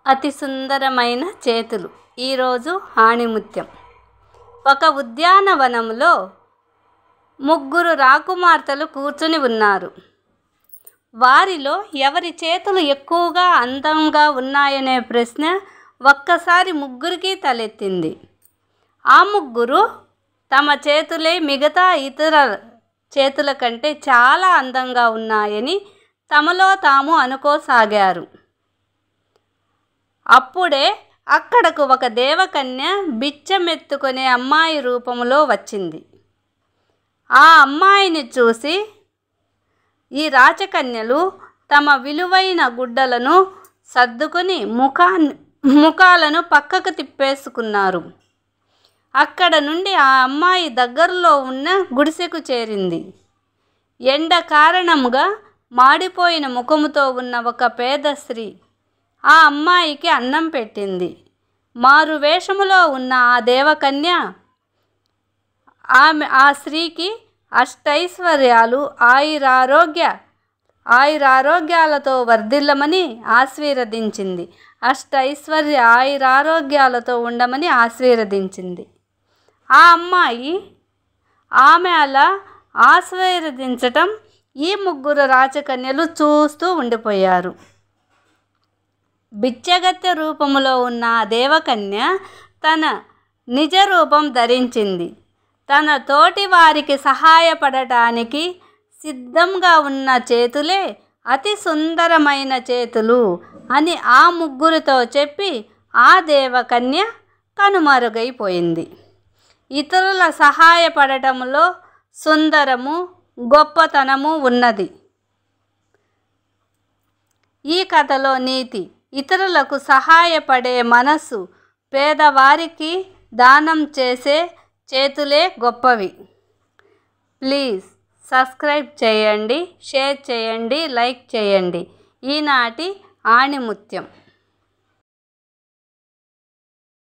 అతి సుందరమైన చేతులు. ఈరోజు ఆణిముత్యం. ఒక ఉద్యానవనంలో ముగ్గురు రాకుమార్తెలు కూర్చుని ఉన్నారు. వారిలో ఎవరి చేతులు ఎక్కువగా అందంగా ఉన్నాయనే ప్రశ్న ఒక్కసారి ముగ్గురికి తలెత్తింది. ఆ ముగ్గురు తమ చేతులే మిగతా ఇతర చేతుల కంటే చాలా అందంగా ఉన్నాయని తమలో తాము అనుకోసాగారు. అప్పుడే అక్కడకు ఒక దేవకన్య బిచ్చమెత్తుకునే అమ్మాయి రూపంలో వచ్చింది. ఆ అమ్మాయిని చూసి ఈ రాచకన్యలు తమ విలువైన గుడ్డలను సర్దుకుని ముఖాలను పక్కకు తిప్పేసుకున్నారు. అక్కడ నుండి ఆ అమ్మాయి దగ్గరలో ఉన్న గుడిసెకు చేరింది. ఎండ కారణముగా మాడిపోయిన ముఖముతో ఉన్న ఒక పేద స్త్రీ ఆ అమ్మాయికి అన్నం పెట్టింది. మారు వేషములో ఉన్న ఆ దేవకన్య ఆ స్త్రీకి అష్టైశ్వర్యాలు ఆయురారోగ్యాలతో వర్ధిల్లమని ఆశీర్వదించింది. ఆయురారోగ్యాలతో ఉండమని ఆశీర్వదించింది. ఆ అమ్మాయి ఆమె అలా ఆశీర్వదించటం ఈ ముగ్గురు రాచకన్యలు చూస్తూ ఉండిపోయారు. బిచ్చగత్తె రూపములో ఉన్న ఆ దేవకన్య తన నిజ రూపం ధరించింది. తన తోటి వారికి సహాయపడటానికి సిద్ధంగా ఉన్న చేతులే అతి సుందరమైన చేతులు అని ఆ ముగ్గురితో చెప్పి ఆ దేవకన్య కనుమరుగైపోయింది. ఇతరుల సహాయపడటంలో సుందరము, గొప్పతనము ఉన్నది. ఈ కథలో నీతి: ఇతరులకు సహాయపడే మనసు, పేదవారికి దానం చేసే చేతులే గొప్పవి. ప్లీజ్ సబ్స్క్రైబ్ చేయండి, షేర్ చేయండి, లైక్ చేయండి. ఈనాటి ఆణిముత్యం.